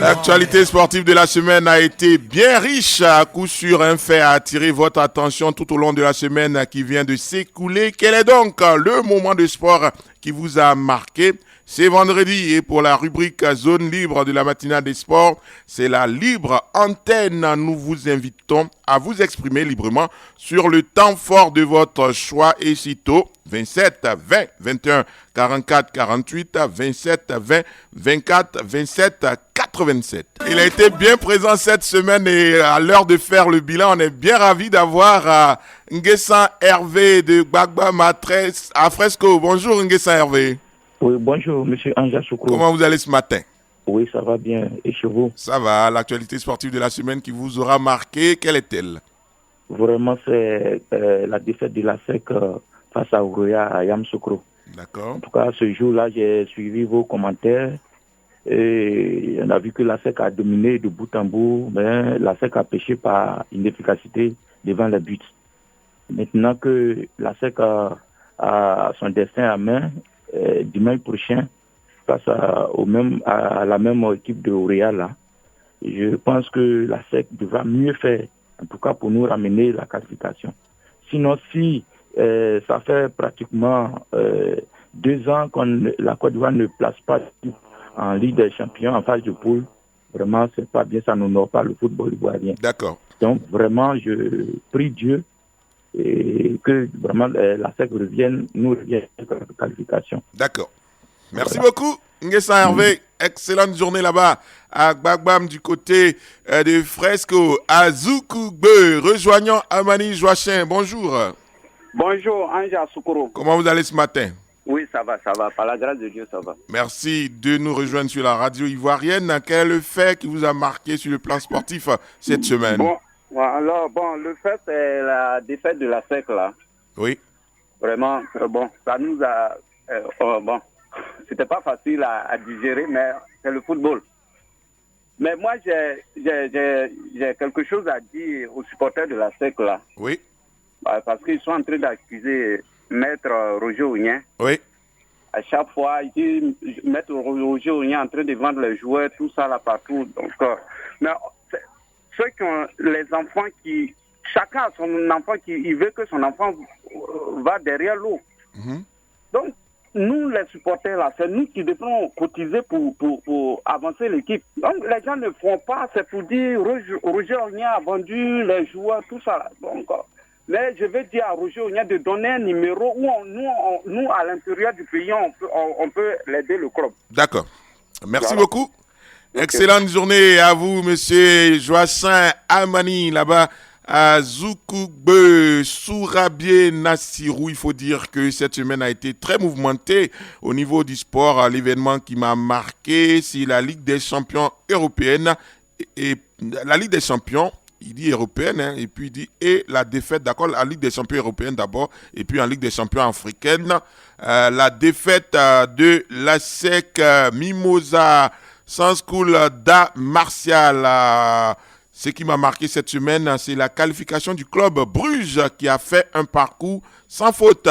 L'actualité sportive de la semaine a été bien riche. À coup sûr, un fait a attiré votre attention tout au long de la semaine qui vient de s'écouler. Quel est donc le moment de sport qui vous a marqué? C'est vendredi et pour la rubrique Zone libre de la matinale des sports, c'est la libre antenne. Nous vous invitons à vous exprimer librement sur le temps fort de votre choix et sitôt 27 20 21 44 48 27 20 24 27 87. Il a été bien présent cette semaine et à l'heure de faire le bilan, on est bien ravis d'avoir Nguessan Hervé de Gbagba Matres à Fresco. Bonjour Nguessan Hervé. Oui, bonjour, monsieur Anja Soukro. Comment vous allez ce matin? Oui, ça va bien. Et chez vous? Ça va. L'actualité sportive de la semaine qui vous aura marqué, quelle est-elle? Vraiment, c'est la défaite de la SEC face à Ouroya à Yamoussoukro. D'accord. En tout cas, ce jour-là, j'ai suivi vos commentaires et on a vu que la SEC a dominé de bout en bout, mais la SEC a péché par inefficacité devant le but. Maintenant que la SEC a son destin à main, dimanche prochain, face à la même équipe de Ouroya là, je pense que la SEC devra mieux faire, en tout cas pour nous ramener la qualification. Sinon, si ça fait pratiquement 2 ans que la Côte d'Ivoire ne place pas en Ligue des Champions en phase de poule, vraiment, c'est pas bien, ça n'honore pas le football ivoirien. D'accord. Donc, vraiment, je prie Dieu et que vraiment la SEC nous revienne la qualification. D'accord. Merci beaucoup, Nguessan Hervé. Excellente journée là-bas à Gbagbam du côté de Fresco, à Zoukougbe. Rejoignons Amani Joachin. Bonjour. Bonjour, Anja Soukro. Comment vous allez ce matin? Oui, ça va. Par la grâce de Dieu, ça va. Merci de nous rejoindre sur la radio ivoirienne. Quel est le fait qui vous a marqué sur le plan sportif cette semaine? Le fait, c'est la défaite de la SEC, là. Oui. Vraiment, ça nous a... c'était pas facile à digérer, mais c'est le football. Mais moi, j'ai quelque chose à dire aux supporters de la SEC, là. Oui. Parce qu'ils sont en train d'accuser Maître Roger Ounien. Oui. À chaque fois, ils disent Maître Roger Ounien en train de vendre les joueurs, tout ça là partout. Donc, mais ceux qui ont les enfants qui... Chacun a son enfant il veut que son enfant va derrière l'eau. Mm-hmm. Donc, nous, les supporters, là, c'est nous qui devons cotiser pour avancer l'équipe. Donc, les gens ne font pas, c'est pour dire Roger Ounien a vendu les joueurs, tout ça. Là. Donc, mais je vais dire à Roger Ounien de donner un numéro où nous, à l'intérieur du pays, on peut l'aider le club. D'accord. Merci beaucoup. Okay. Excellente journée à vous, monsieur Joachin Amani, là-bas à Zoukougbe, Sourabié, Nassirou. Il faut dire que cette semaine a été très mouvementée au niveau du sport. L'événement qui m'a marqué, c'est la Ligue des champions européenne. Et la Ligue des champions, il dit européenne, et puis il dit et la défaite, d'accord, la Ligue des champions européenne d'abord, et puis en Ligue des champions africaine, la défaite de la SEC Mimosa Sans School da Martial. Ce qui m'a marqué cette semaine, c'est la qualification du club Bruges qui a fait un parcours sans faute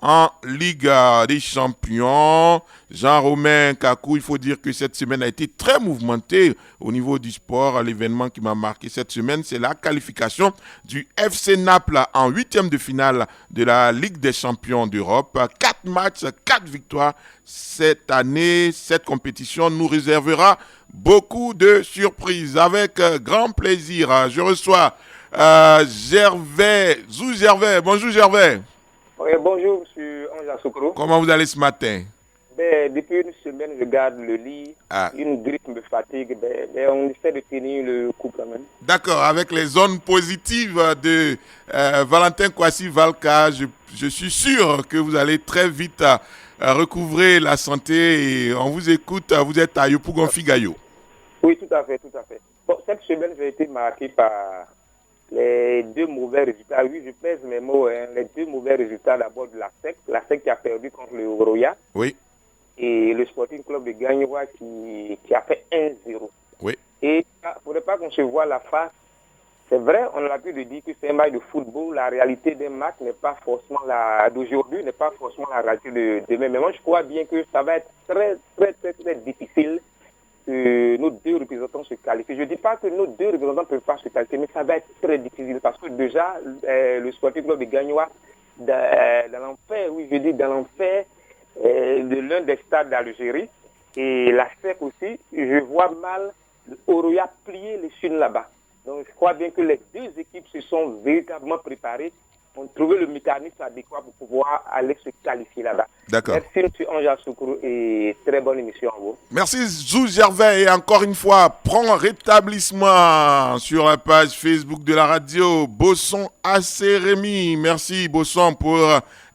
en Ligue des champions. Jean-Romain Kakou, il faut dire que cette semaine a été très mouvementée au niveau du sport. L'événement qui m'a marqué cette semaine, c'est la qualification du FC Naples en 8e de finale de la Ligue des champions d'Europe. 4 matchs, 4 victoires. Cette année, cette compétition nous réservera beaucoup de surprises. Avec grand plaisir, je reçois Gervais. Bonjour Gervais. Oui, bonjour, M. Anja Soukro. Comment vous allez ce matin? Depuis une semaine, je garde le lit. Une grippe me fatigue. On essaie de tenir le coup quand même. D'accord. Avec les zones positives de Valentin Kwasi Valka, je suis sûr que vous allez très vite recouvrer la santé. Et on vous écoute. Vous êtes à Yopougon Figayo. Oui, tout à fait. Bon, cette semaine, j'ai été marqué par les 2 mauvais résultats. Oui, je pèse mes mots. Les 2 mauvais résultats d'abord de la SEC qui a perdu contre le Ouroya. Oui. Et le Sporting Club de Gagnoua qui a fait 1-0. Oui. Et il ne faudrait pas qu'on se voit la face. C'est vrai, on a l'habitude de dire que c'est un match de football. La réalité des matchs n'est pas forcément d'aujourd'hui, n'est pas forcément la réalité de demain. Mais moi, je crois bien que ça va être très, très, très, très difficile que nos deux représentants se qualifient. Je ne dis pas que nos deux représentants ne peuvent pas se qualifier, mais ça va être très difficile parce que déjà, le Sporting Club de Gagnoa, dans l'enfer, oui, je dis dans l'enfer de l'un des stades d'Algérie, et la SEC aussi, je vois mal Oroya plier les Chines là-bas. Donc je crois bien que les deux équipes se sont véritablement préparées, ont trouvé le mécanisme adéquat pour pouvoir aller se qualifier là-bas. D'accord. Merci M. Anja Soukourou et très bonne émission à vous. Merci Zou Gervais et encore une fois, prends rétablissement sur la page Facebook de la radio Bosson Acérémy. Merci Bosson pour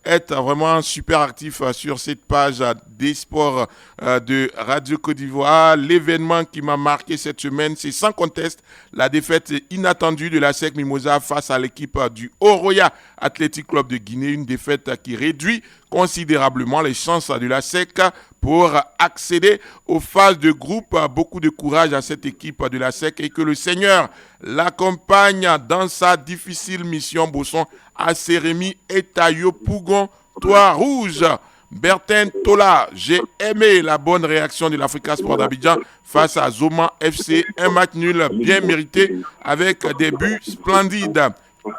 être vraiment super actif sur cette page des sports de Radio Côte d'Ivoire. L'événement qui m'a marqué cette semaine, c'est sans conteste la défaite inattendue de la SEC Mimosa face à l'équipe du Oroya Athletic Club de Guinée. Une défaite qui réduit considérablement les chances de la SEC pour accéder aux phases de groupe. Beaucoup de courage à cette équipe de la SEC et que le Seigneur l'accompagne dans sa difficile mission. Bosson Acérémy et Tayo Pougon, toi rouge. Bertin Tola, j'ai aimé la bonne réaction de l'Africa Sport d'Abidjan face à Zoma FC. Un match nul bien mérité avec des buts splendides.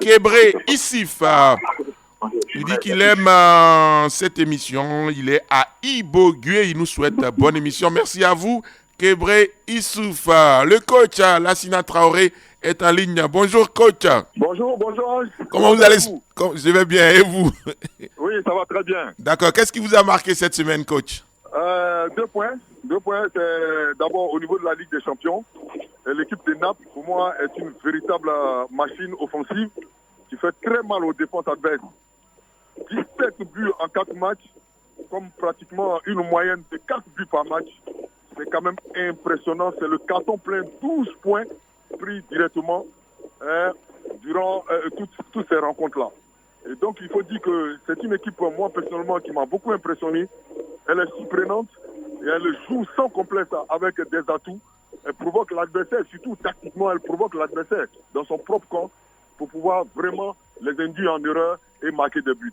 Kébré Issif, il dit qu'il aime cette émission. Il est à Ibogué. Il nous souhaite bonne émission. Merci à vous, Kébré Issouf. Le coach Lassina Traoré est en ligne. Bonjour, coach. Bonjour. Comment vous allez? Je vais bien. Et vous? Oui, ça va très bien. D'accord. Qu'est-ce qui vous a marqué cette semaine, coach? 2 points. 2 points. C'est d'abord au niveau de la Ligue des Champions. L'équipe de Naples, pour moi, est une véritable machine offensive qui fait très mal aux défenses adverses. 17 buts en 4 matchs, comme pratiquement une moyenne de 4 buts par match. C'est quand même impressionnant. C'est le carton plein, 12 points pris directement durant toutes ces rencontres-là. Et donc, il faut dire que c'est une équipe, moi, personnellement, qui m'a beaucoup impressionné. Elle est surprenante et elle joue sans complexe avec des atouts. Elle provoque l'adversaire, surtout tactiquement, elle provoque l'adversaire dans son propre camp pour pouvoir vraiment les induire en erreur et marquer des buts.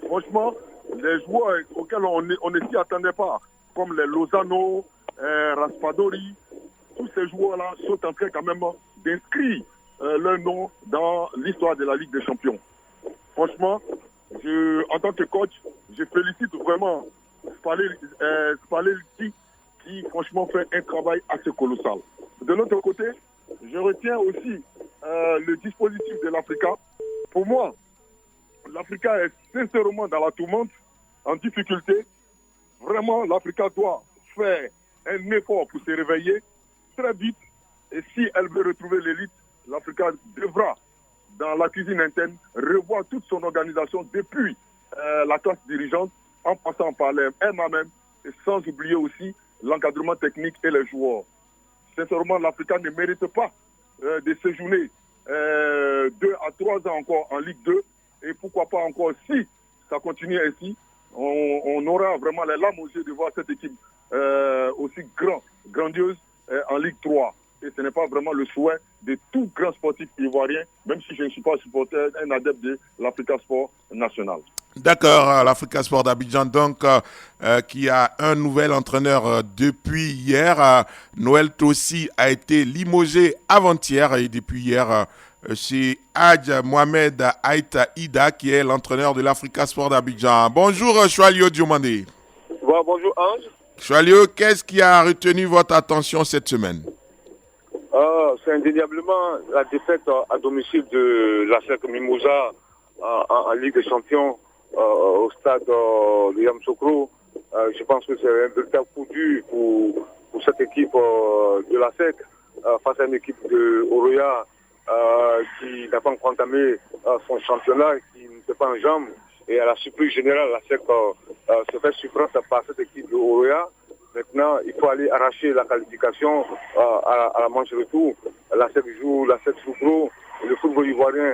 Franchement, les joueurs auxquels on ne s'y attendait pas, comme les Lozano, Raspadori, tous ces joueurs-là sont en train quand même d'inscrire leur nom dans l'histoire de la Ligue des Champions. Franchement, en tant que coach, je félicite vraiment Spalletti qui franchement fait un travail assez colossal. De l'autre côté, je retiens aussi le dispositif de l'Africa. Pour moi, l'Africa est sincèrement dans la tourmente, en difficulté. Vraiment, l'Africa doit faire un effort pour se réveiller très vite. Et si elle veut retrouver l'élite, l'Africa devra, dans la cuisine interne, revoir toute son organisation depuis la classe dirigeante, en passant par les MAM, et sans oublier aussi l'encadrement technique et les joueurs. Sincèrement, l'Africa ne mérite pas de séjourner 2 à 3 ans encore en Ligue 2. Et pourquoi pas encore, si ça continue ainsi, on aura vraiment les larmes aux yeux de voir cette équipe aussi grandiose en Ligue 3. Et ce n'est pas vraiment le souhait de tout grand sportif ivoirien, même si je ne suis pas supporter, un adepte de l'Africa Sport national. D'accord, l'Africa Sport d'Abidjan, donc, qui a un nouvel entraîneur depuis hier. Noël Tossi a été limogé avant-hier et depuis hier, c'est Hadj Mohamed Aïta Ida qui est l'entraîneur de l'Africa Sport d'Abidjan. Bonjour, Choualio Diomandé. Bonjour, Ange. Choualio, qu'est-ce qui a retenu votre attention cette semaine? C'est indéniablement la défaite à domicile de la SEC Mimosa en Ligue des Champions au stade de Yamoussoukro. Je pense que c'est un véritable coup dur pour cette équipe de la SEC face à une équipe de Oroya qui n'a pas encore entamé son championnat, qui ne fait pas en jambes. Et à la surprise générale, la SEC se fait surprendre par cette équipe de Oroya. Maintenant, il faut aller arracher la qualification à la manche retour. La SEC joue gros. Le football ivoirien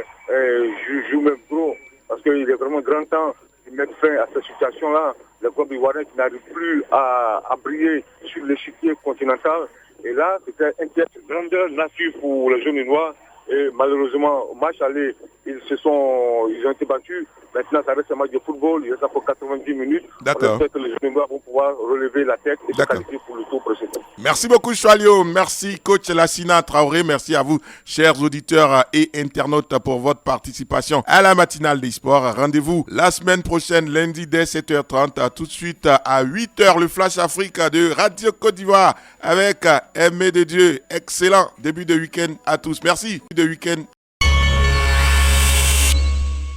joue même gros. Parce qu'il est vraiment grand temps de mettre fin à cette situation-là. Le club ivoirien qui n'arrive plus à briller sur l'échiquier continental. Et là, c'était une grandeur nature pour les jeunes noirs. Et malheureusement, au match aller, ils ont été battus. Maintenant, ça reste un match de football. Il reste encore 90 minutes. D'accord. On espère que les Jeunes vont pouvoir relever la tête et se qualifier pour le tour précédent. Merci beaucoup, Choualio. Merci, coach Lassina Traoré. Merci à vous, chers auditeurs et internautes, pour votre participation à la matinale des sports. Rendez-vous la semaine prochaine, lundi, dès 7h30. Tout de suite, à 8h, le Flash Afrique de Radio Côte d'Ivoire avec Aimé de Dieu. Excellent début de week-end à tous. Merci. De week-end